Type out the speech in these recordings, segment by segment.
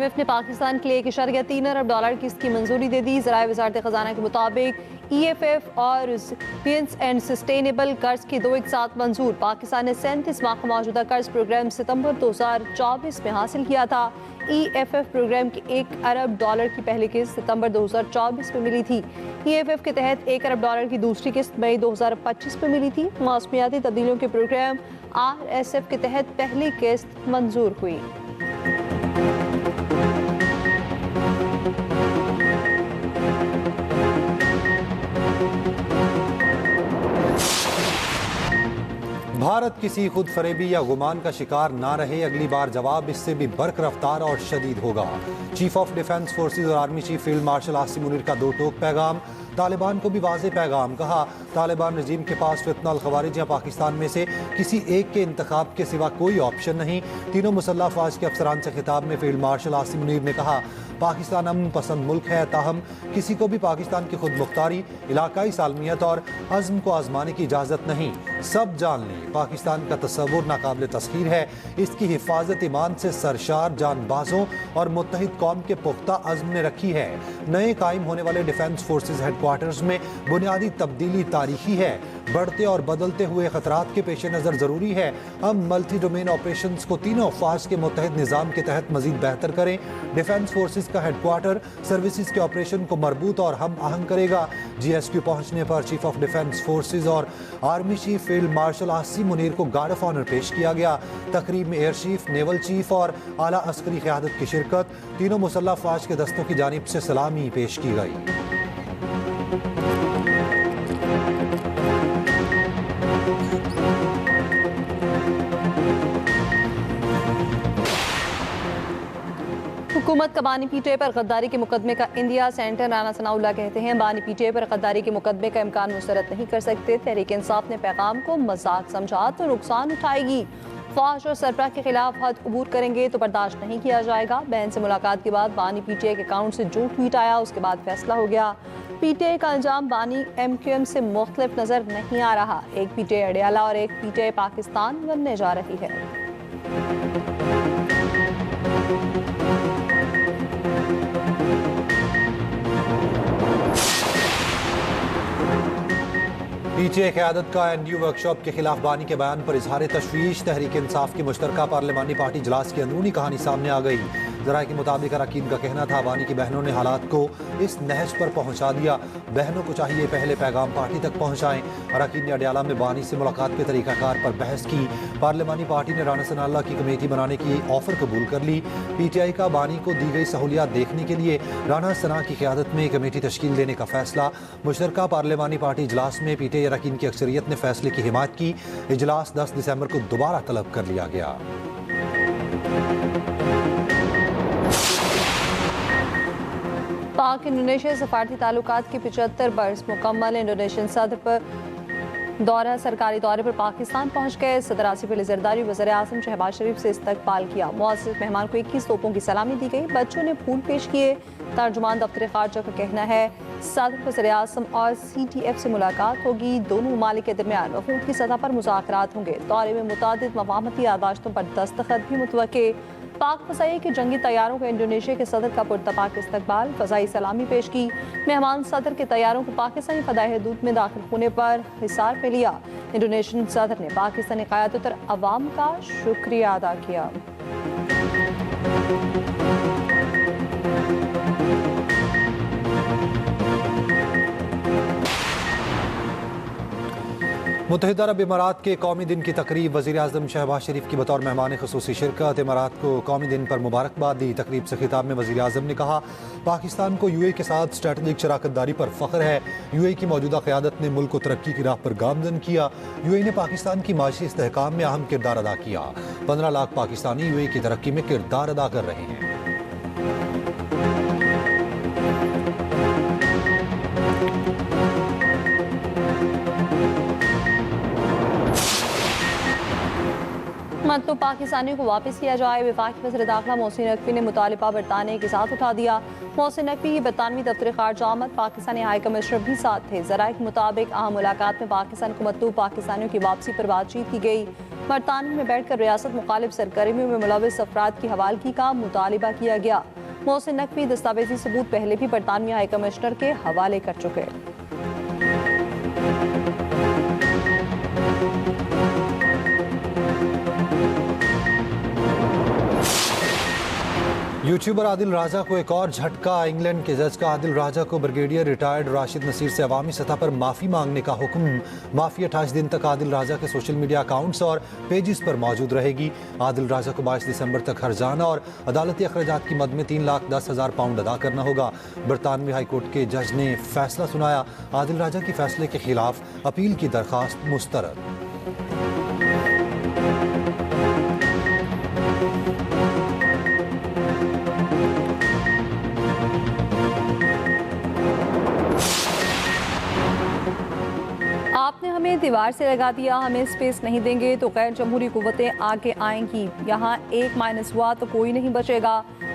IMF ने पाकिस्तान के लिए $1.3 अरब की इसकी मंजूरी दे दी। ज़राए वज़ारत ख़जाना के मुताबिक EFF और रेजिलियंस एंड सस्टेनेबल कर्ज की दो एक साथ मंजूर। पाकिस्तान ने 37 माह का मौजूदा कर्ज प्रोग्राम सितंबर 2024 में हासिल किया था। EFF प्रोग्राम की $1 अरब की पहली किस्त सितंबर 2024 में मिली थी। EFF के तहत $1 अरब की दूसरी किस्त मई 2025 में मिली थी। मौसमियाती तब्दीलियों के प्रोग्राम RSF के तहत पहली किस्त मंजूर हुई। भारत किसी खुद फरेबी या गुमान का शिकार ना रहे, अगली बार जवाब इससे भी बर्क रफ्तार और शदीद होगा। चीफ ऑफ डिफेंस फोर्सेज और army chief field marshal Asim Munir का दो टोक पैगाम। तालिबान को भी वाज़ेह पैगाम। कहा, तालिबान रजीम के पास फितना अल खवारिज या पाकिस्तान में से किसी एक के इंतखाब के सिवा कोई ऑप्शन नहीं। तीनों मुसल्लह अफवाज के अफसरान से खिताब में फील्ड मार्शल आसिम मुनीर ने कहा, पाकिस्तान अमन पसंद मुल्क है, ताहम किसी को भी पाकिस्तान की खुद मुख्तारी, इलाकाई सालमियत और अज़्म को आजमाने की इजाज़त नहीं। सब जान लें, पाकिस्तान का तस्वुर नाकाबिल तस्खीर है। इसकी हिफाजत ईमान से सरशार जानबाजों और मुत्तहिद कौम के पुख्ता अज़्म ने रखी है। नए कायम होने वाले डिफेंस फोर्सेज हेडक्वार्टर्स में बुनियादी तब्दीली तारीखी है। बढ़ते और बदलते हुए खतरात के पेश नज़र ज़रूरी है हम मल्टी डोमेन ऑपरेशंस को तीनों अफवाज के मुत्तहिद निज़ाम के तहत मज़ीद बेहतर करें। डिफेंस फोर्सेज का हेडक्वार्टर सर्विसेज के ऑपरेशन को मरबूत और हम आहंग करेगा। GSQ पहुंचने पर चीफ ऑफ डिफेंस फोर्सेज और army chief field marshal Asim Munir को गार्ड ऑफ ऑनर पेश किया गया। तकरीब में एयर चीफ, नेवल चीफ और आला अस्करी क़यादत की शिरकत। तीनों मुसल्लह अफवाज के दस्तों की जानिब से सलामी पेश की गई। हुकूमत का बानी पीटीआई पर गद्दारी के मुकदमे का इंडिया सेंटर राना सनाउल्लाह कहते हैं, बानी पीटीआई पर गद्दारी के मुकदमे का इम्कान मुस्तरद नहीं कर सकते। तहरीक इंसाफ ने पैगाम को मजाक समझा तो नुकसान उठाएगी। फौज और सरबराह के खिलाफ हद अबूर करेंगे तो बर्दाश्त नहीं किया जाएगा। बहन से मुलाकात के बाद बानी पीटीआई के अकाउंट से जो ट्वीट आया उसके बाद फैसला हो गया। पीटीआई का अंजाम बानी MQM से मुख्तलिफ नजर नहीं आ रहा। एक पीटीआई अडियाला और एक पीटीआई पाकिस्तान बनने जा रही है। पीटीआई क़यादत का NDU वर्कशॉप के खिलाफ बानी के बयान पर इजहार तशवीश। तहरीक इंसाफ की मुश्तरका पार्लिमानी पार्टी इजलास की अंदरूनी कहानी सामने आ गई। ज़राए के मुताबिक अरकान का कहना था, बानी की बहनों ने हालात को इस नहज पर पहुंचा दिया। बहनों को चाहिए पहले पैगाम पार्टी तक पहुंचाएं। अरकान ने अडियाला में बानी से मुलाकात के तरीक़ाकार पर बहस की। पार्लिमानी पार्टी ने राना सनाउल्लाह की कमेटी बनाने की ऑफर कबूल कर ली। PTI का बानी को दी गई सहूलियात देखने के लिए राना सना की क़यादत में कमेटी तश्कील देने का फैसला। मुश्तरका पार्लिमानी पार्टी इजलास में PTI अरकान की अक्सरियत ने फैसले की हिमायत की। इजलास 10 दिसंबर को दोबारा तलब कर लिया गया। पाक इंडोनेशिया सफारती ताल्लुकात के 75 बरस मुकम्मल। इंडोनेशियन सदर पर सरकारी दौरे पर पाकिस्तान पहुंच गए। सदर आसिफ अली जरदारी वज़ीर आज़म शहबाज शरीफ से इस्तकबाल किया। मुअज़्ज़ज़ मेहमान को 21 तोपों की सलामी दी गई। बच्चों ने फूल पेश किए। तर्जुमान दफ्तर खारजा का कहना है, सदर वज़ीर आज़म और CTF से मुलाकात होगी। दोनों ममालिक के दरमियान वफूद की सतह पर मुज़ाकरात होंगे। दौरे में मुतादिद मवामती यादाश्तों पर दस्तखत भी मुतवक्के। पाक फ़ज़ाई के जंगी तैयारों को इंडोनेशिया के सदर का पुरतपाक इस्तकबाल। फ़ज़ाई सलामी पेश की। मेहमान सदर के तैयारों को पाकिस्तानी फ़दाई हदूद में दाखिल होने पर हिसार में लिया। इंडोनेशियन सदर ने पाकिस्तानी क़यादत और अवाम का शुक्रिया अदा किया। मुत्तहिदा अरब इमारात के कौमी दिन की तकरीब। वज़ीर आज़म शहबाज शरीफ की बतौर मेहमान ख़ुसूसी शिरकत। इमारात को कौमी दिन पर मुबारकबाद दी। तकरीब से खिताब में वज़ीर आज़म ने कहा, पाकिस्तान को UAE के साथ स्ट्रेटजिक शराकतदारी पर फ़ख्र है। UAE की मौजूदा क़यादत ने मुल्क को तरक्की की राह पर गामज़न किया। UAE ने पाकिस्तान की माशी इस्तेहकाम में अहम किरदार अदा किया। 15 लाख पाकिस्तानी UAE की तरक्की में किरदार अदा कर रहे हैं। तो पाकिस्तानियों को वापस किया जाए। वफाकी वज़ीर दाखिला मोहसिन नकवी ने मुतालिबा बरतानिया के साथ उठा दिया। मोहसिन नकवी बरतानवी दफ्तर खारजा आमद। पाकिस्तानी हाई कमिश्नर भी साथ थे। ज़राए के मुताबिक अहम मुलाकात में पाकिस्तान को मतलूब पाकिस्तानियों की वापसी पर बातचीत की गई। बरतानिया में बैठकर रियासत मुखालिफ सरगर्मियों में मुलविस अफराद की हवालगी का मुतालिबा किया गया। मोहसिन नकवी दस्तावेजी सबूत पहले भी बरतानवी हाई कमिश्नर के हवाले कर चुके। यूट्यूबर आदिल राजा को एक और झटका। इंग्लैंड के जज का आदिल राजा को ब्रिगेडियर रिटायर्ड राशिद नसीर से अवामी सतह पर माफी मांगने का हुक्म। माफी 28 दिन तक आदिल राजा के सोशल मीडिया अकाउंट्स और पेजेस पर मौजूद रहेगी। आदिल राजा को 22 दिसंबर तक हर्जाना और अदालती अखराजात की मद में 3,10,000 पाउंड अदा करना होगा। बरतानवी हाईकोर्ट के जज ने फैसला सुनाया। आदिल राजा के फैसले के खिलाफ अपील की दरखास्त मुस्तरद। आपने हमें दीवार से लगा दिया, हमें स्पेस नहीं देंगे तो गैर जमहूरी कुव्वतें आगे आएंगी। यहाँ एक माइनस हुआ तो कोई नहीं बचेगा।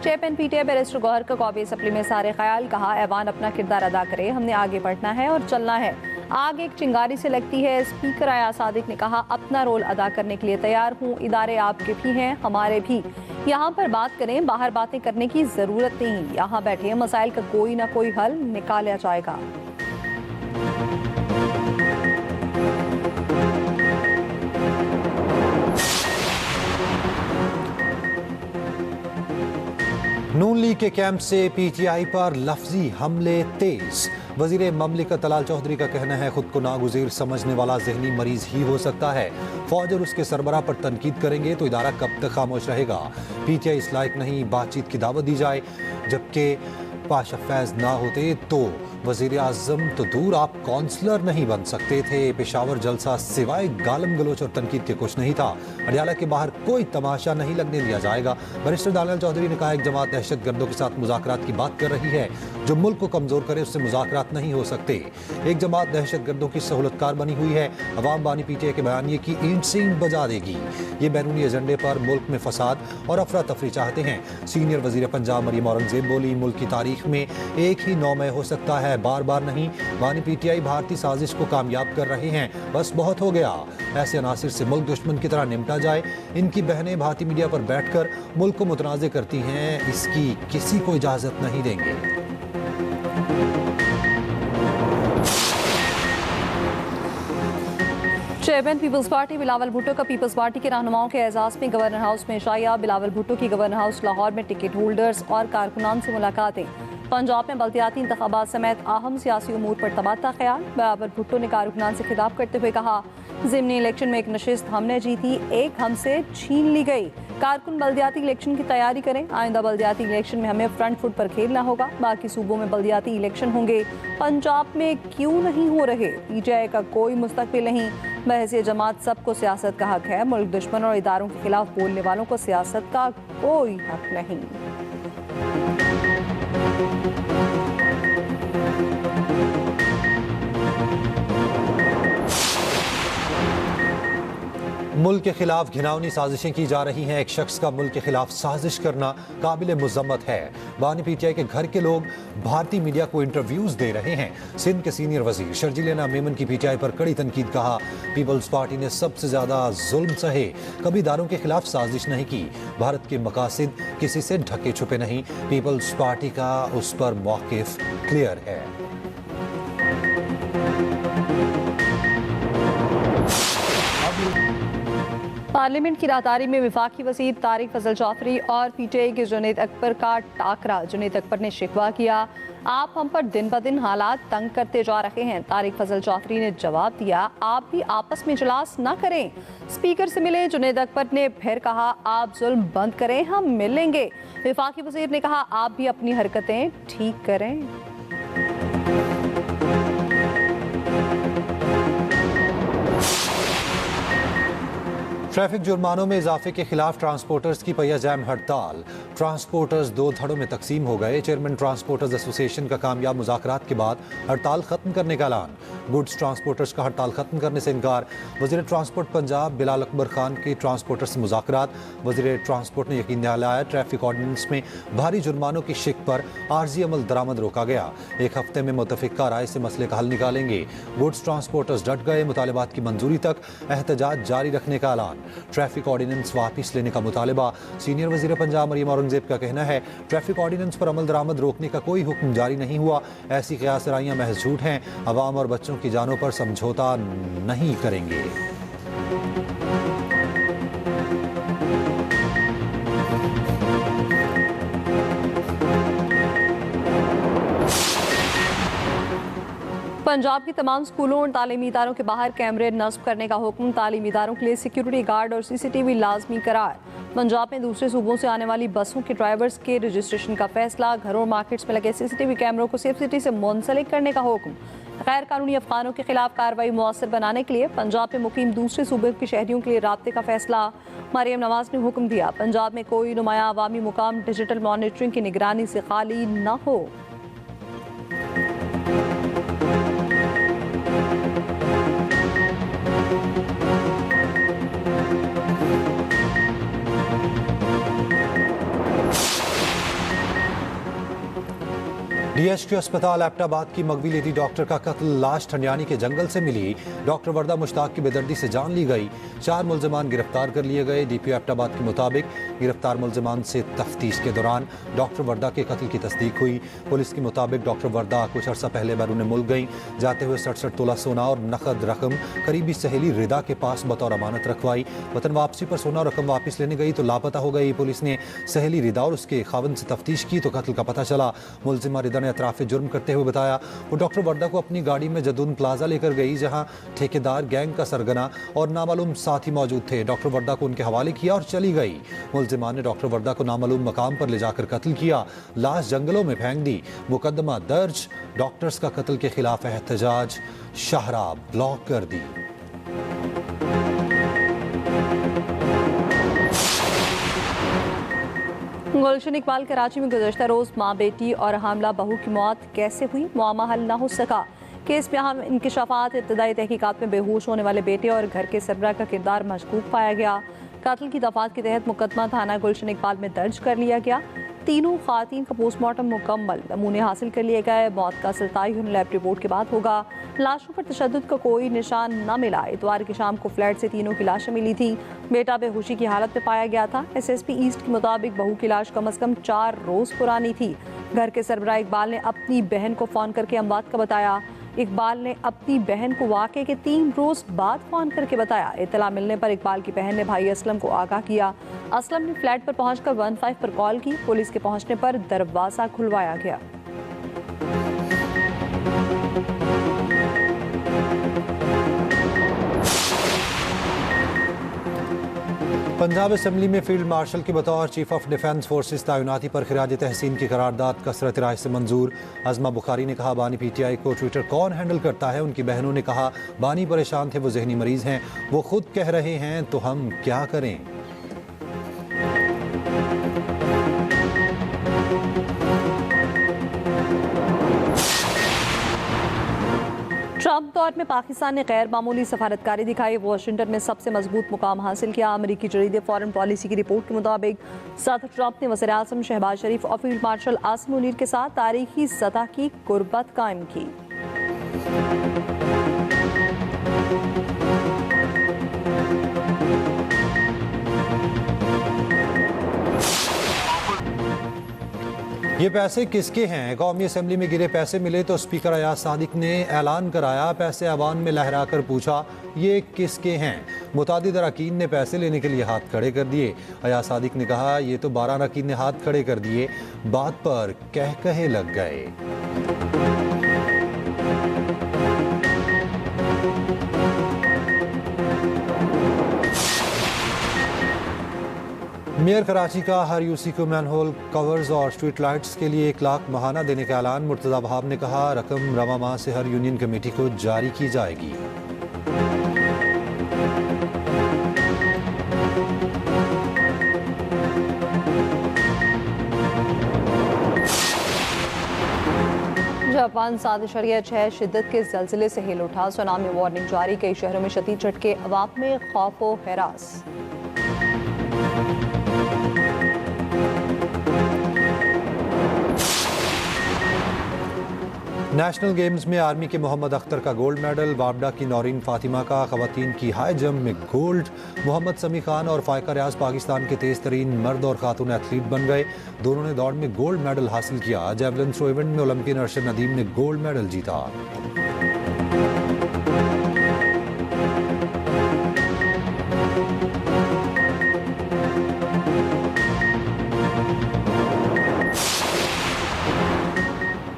चेयरमैन पीटीआई बैरिस्टर गौहर का कौमी असम्बली में सारे ख्याल। कहा ऐवान अपना किरदार अदा करे, हमने आगे बढ़ना है और चलना है। आग एक चिंगारी से लगती है। स्पीकर आया सादिक ने कहा अपना रोल अदा करने के लिए तैयार हूँ। इदारे आपके भी हैं, हमारे भी। यहाँ पर बात करें, बाहर बातें करने की जरूरत नहीं। यहाँ बैठे मसाइल का कोई ना कोई हल निकाला जाएगा। नून लीग के कैंप से पीटीआई पर लफ्जी हमले तेज। वजीर ममलिकत तलाल चौधरी का कहना है खुद को नागुज़ीर समझने वाला जहनी मरीज ही हो सकता है। फौज और उसके सरबराह पर तनकीद करेंगे तो इदारा कब तक खामोश रहेगा। पीटीआई इस लायक नहीं बातचीत की दावत दी जाए। जबकि पाशा फैज ना होते तो वजीर आजम तो दूर आप काउंसलर नहीं बन सकते थे। पेशावर जलसा सिवाय गालम गलोच और तनकीद के कुछ नहीं था। अडियाला के बाहर कोई तमाशा नहीं लगने दिया जाएगा। बैरिस्टर दानियल चौधरी ने कहा एक जमात दहशत गर्दों के साथ मुज़ाकरात की बात कर रही है। जो मुल्क को कमजोर करे उससे मुज़ाकरात नहीं हो सकते। एक जमात दहशत गर्दों की सहूलतकार बनी हुई है। अवाम बानी पीटीआई के बयानिए की ईंट से ईंट बजा देगी। ये बैरूनी एजेंडे पर मुल्क में फसाद और अफरा तफरी चाहते हैं। सीनियर वजीर पंजाब मरियम औरंगजेब बोली मुल्क की तारीख में एक ही 9 मई हो सकता है, बार बार नहीं। बानी पीटीआई भारतीय साजिश को कामयाब कर रहे हैं, बस बहुत हो गया। ऐसे अनासिर से मुल्क दुश्मन की तरह निपटा जाए। इनकी बहनें भारतीय मीडिया पर बैठकर मुल्क को मुतनाज़ करती हैं, इसकी किसी को इजाजत नहीं देंगे। Chairman Peoples Party Bilawal Bhutto का पीपल्स पार्टी के रहनुमाओं के एजाज में गवर्नर हाउस में शाया। बिलावल भुट्टो की गवर्नर हाउस लाहौर में टिकट होल्डर्स और कारकुनान से मुलाकातें। पंजाब में बल्दियाती इंतखाबात समेत अहम सियासी उमूर पर तबादला ख्याल। बिलावल भुट्टो ने कारकुनान से खिताब करते हुए कहा ज़िमनी इलेक्शन में एक नशिस्त हमने जीती, एक हमसे छीन ली गई। कारकुन बल्दियाती इलेक्शन की तैयारी करें। आइंदा बल्दियाती इलेक्शन में हमें फ्रंट फुट पर खेलना होगा। बाकी सूबों में बल्दियाती इलेक्शन होंगे, पंजाब में क्यों नहीं हो रहे। पीटीआई का कोई मुस्तकबिल नहीं। बहसीत जमात सबको सियासत का हक है। मुल्क दुश्मन और इदारों के खिलाफ बोलने वालों को सियासत का कोई हक नहीं। मुल्क के खिलाफ घिनौनी साजिशें की जा रही हैं। एक शख्स का मुल्क के खिलाफ साजिश करना काबिल मुज़म्मत है। बानी पीटीआई के घर के लोग भारतीय मीडिया को इंटरव्यूज दे रहे हैं। सिंध के सीनियर वजीर शर्जील मेमन की पीटीआई पर कड़ी तनकीद। कहा पीपल्स पार्टी ने सबसे ज्यादा जुल्म सहे, कभी इदारों के खिलाफ साजिश नहीं की। भारत के मकासद किसी से ढके छुपे नहीं। पीपल्स पार्टी का उस पर मौक़िफ़ क्लियर है। पार्लियामेंट की राहदारी में वफाकी वज़ीर तारिक फजल जाफरी और पीटीआई के जुनैद अकबर का टाकरा। जुनैद अकबर ने शिकवा किया आप हम पर दिन ब दिन हालात तंग करते जा रहे हैं। तारिक फजल जाफरी ने जवाब दिया आप भी आपस में इजलास ना करें। स्पीकर से मिले जुनैद अकबर ने फिर कहा आप जुल्म बंद करें, हम मिलेंगे। वफाकी वज़ीर ने कहा आप भी अपनी हरकतें ठीक करें। ट्रैफिक जुर्मानों में इजाफे के खिलाफ ट्रांसपोर्टर्स की पहिया जैम हड़ताल। ट्रांसपोर्टर्स 2 धड़ों में तकसीम हो गए। चेयरमैन ट्रांसपोर्टर्स एसोसिएशन का कामयाब मुज़ाकरात के बाद हड़ताल खत्म करने का ऐलान। गुड्स ट्रांसपोर्टर्स का हड़ताल खत्म करने से इनकार। वज़ीर ट्रांसपोर्ट पंजाब बिलाल अकबर खान के ट्रांसपोर्टर्स से मुज़ाकरात। वज़ीर ट्रांसपोर्ट ने यकीन दिलाया ट्रैफिक ऑर्डिनेंस में भारी जुर्मानों की शिक पर आर्जी अमल दरामद रोका गया। एक हफ्ते में मुतफ़िका राय से मसले का हल निकालेंगे। गुड्स ट्रांसपोर्टर्स डट गए। मुतालिबात की मंजूरी तक एहतजाज जारी रखने का ऐलान। ट्रैफिक ऑर्डिनेंस वापस लेने का मुतालबा। सीनियर वज़ीर पंजाब मरियम औरंगजेब का कहना है, ट्रैफिक ऑर्डिनेंस पर अमल दरामद रोकने का कोई हुक्म जारी नहीं हुआ। ऐसी क़यासराइयाँ महज झूठ हैं। अवाम और बच्चों की जानों पर समझौता नहीं करेंगे। पंजाब के तमाम स्कूलों और तालीमी इदारों के बाहर कैमरे नस्ब करने का हुक्म, तालीमी इदारों के लिए सिक्योरिटी गार्ड और सीसीटीवी लाजमी करार। पंजाब में दूसरे सूबों से आने वाली बसों के ड्राइवर्स के रजिस्ट्रेशन का फैसला, घरों और मार्केट्स में लगे सीसीटीवी कैमरों को सेफ सिटी से मुंसलिक करने का हुक्म। गैर कानूनी अफगानों के खिलाफ कार्रवाई मौसर बनाने के लिए पंजाब में मुकीम दूसरे सूबे के शहरियों के लिए राब्ते का फैसला। मरियम नवाज ने हुक्म दिया, पंजाब में कोई नुमाया अवामी मुकाम डिजिटल मॉनिटरिंग की निगरानी से खाली न हो। डीएचक्यू अस्पताल एबटाबाद की मगवी लेडी डॉक्टर का कत्ल, लाश ठंडियानी के जंगल से मिली। डॉक्टर वर्दा मुश्ताक की बेदर्दी से जान ली गई। 4 मुलजमान गिरफ्तार कर लिए गए। डीपीओ एबटाबाद के मुताबिक गिरफ्तार मुलजमान से तफ्तीश के दौरान डॉक्टर वर्दा के कत्ल की तस्दीक हुई। पुलिस के मुताबिक डॉक्टर वर्दा कुछ अर्सा पहले बैरून मुल्क गई। जाते हुए 67 तोला सोना और नकद रकम करीबी सहेली रिदा के पास बतौर अमानत रखवाई। वतन वापसी पर सोना और रकम वापस लेने गई तो लापता हो गई। पुलिस ने सहेली रिदा और उसके खावंद से तफ्तीश की तो कत्ल का पता चला। मुलजिमा रिदा ने अतराफ जुर्म करते हुए बताया, वो डॉक्टर वर्दा को अपनी गाड़ी में जदून प्लाजा लेकर गई, जहां ठेकेदार, गैंग का सरगना और नामालूम साथी मौजूद थे। डॉक्टर वर्दा को उनके हवाले किया और चली गई। मुलजिमान ने डॉक्टर वर्दा को नामालूम मकाम पर ले जाकर कत्ल किया, लाश जंगलों में फेंक दी। मुकदमा दर्ज, डॉक्टर्स का कत्ल के खिलाफ एहतजाज, शाहराह ब्लॉक कर दी। गुलशन इकबाल कराची में गुज़श्ता रोज़ माँ बेटी और हामला बहू की मौत कैसे हुई, मामला हल न हो सका। केस में अहम इंकिशाफात, इब्तदाई तहकीकात में बेहोश होने वाले बेटे और घर के सरबराह का किरदार मशकूक पाया गया। कत्ल की दफात के तहत मुकदमा थाना गुलशन इकबाल में दर्ज कर लिया गया। तीनों खातन का पोस्टमार्टम मुकम्मल, नमूने हासिल कर लिए गए। मौत का तयन लैब रिपोर्ट के बाद होगा। लाशों पर तशद्दुद का कोई निशान न मिला। इतवार की शाम को फ्लैट से तीनों की लाशें मिली थी। बेटा बेहोशी की हालत में पाया गया था। एसएसपी ईस्ट के मुताबिक बहू की लाश कम अज कम 4 रोज पुरानी थी। घर के सरबराह इकबाल ने अपनी बहन को फोन करके अमवात का बताया। इकबाल ने अपनी बहन को वाक़े के 3 रोज बाद फोन करके बताया। इत्तला मिलने पर इकबाल की बहन ने भाई असलम को आगाह किया। असलम ने फ्लैट पर पहुंचकर 15 पर कॉल की। पुलिस के पहुंचने पर दरवाजा खुलवाया गया। पंजाब असेंबली में फील्ड मार्शल के बतौर चीफ ऑफ डिफेंस फोर्सेस तैनाती पर खिराज तहसीन की करारदाद कसरत राय से मंजूर। अज़मा बुखारी ने कहा, बानी पीटीआई को ट्विटर कौन हैंडल करता है। उनकी बहनों ने कहा, बानी परेशान थे, वो जहनी मरीज हैं, वो खुद कह रहे हैं तो हम क्या करें। ट्रंप दौर में पाकिस्तान ने गैर मामूली सफारतकारी दिखाई। वाशिंगटन में सबसे मजबूत मुकाम हासिल किया। अमरीकी जरीदे फॉरेन पॉलिसी की रिपोर्ट के मुताबिक सदर ट्रंप ने वज़ीर आज़म शहबाज शरीफ और फील्ड मार्शल आसिम मुनीर के साथ तारीखी सतह की कुर्बत कायम की। ये पैसे किसके हैं? कौमी असेंबली में गिरे पैसे मिले तो स्पीकर अयाज सादिक ने ऐलान कराया। पैसे ऐवान में लहराकर पूछा, ये किसके हैं? मुतादिद अरकान ने पैसे लेने के लिए हाथ खड़े कर दिए। अयाज सादिक ने कहा, ये तो 12 अरकान ने हाथ खड़े कर दिए। बात पर कह कहे लग गए। मेयर कराची का हर यूसी को मैनहोल कवर्स और स्ट्रीट लाइट्स के लिए 1 लाख महाना देने का ऐलान। मुर्तज़ा वहाब ने कहा, रकम रवा माह से हर यूनियन कमेटी को जारी की जाएगी। जापान 7.6 शिद्दत के ज़लज़ले से हिल उठा। सुनामी वार्निंग जारी। कई शहरों में शदीद झटके, अवाम में खौफ व हरास। नेशनल गेम्स में आर्मी के मोहम्मद अख्तर का गोल्ड मेडल, वाबडा की नौरीन फातिमा का खवातीन की हाई जंप में गोल्ड। मोहम्मद समी खान और फायका रियाज पाकिस्तान के तेज तरीन मर्द और खातून एथलीट बन गए। दोनों ने दौड़ में गोल्ड मेडल हासिल किया। जेवलिन थ्रो इवेंट में ओलंपियन अरशद नदीम ने गोल्ड मेडल जीता।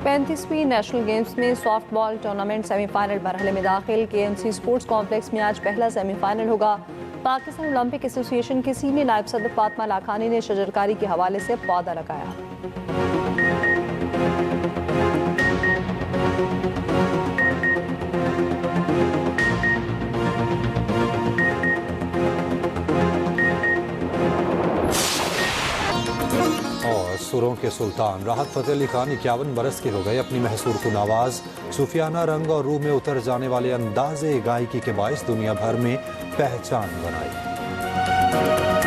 पैंतीसवीं नेशनल गेम्स में सॉफ्टबॉल टूर्नामेंट सेमीफाइनल मरहले में दाखिल। KMC स्पोर्ट्स कॉम्प्लेक्स में आज पहला सेमीफाइनल होगा। पाकिस्तान ओलंपिक एसोसिएशन के सीनियर नायब सदर फातिमा लाखानी ने शजरकारी के हवाले से पौधा लगाया। और सुरों के सुल्तान राहत फ़तेह अली खान 51 बरस के हो गए। अपनी महसूर कुन आवाज़, सूफियाना रंग और रूह में उतर जाने वाले अंदाज़े गायकी के बायस दुनिया भर में पहचान बनाई।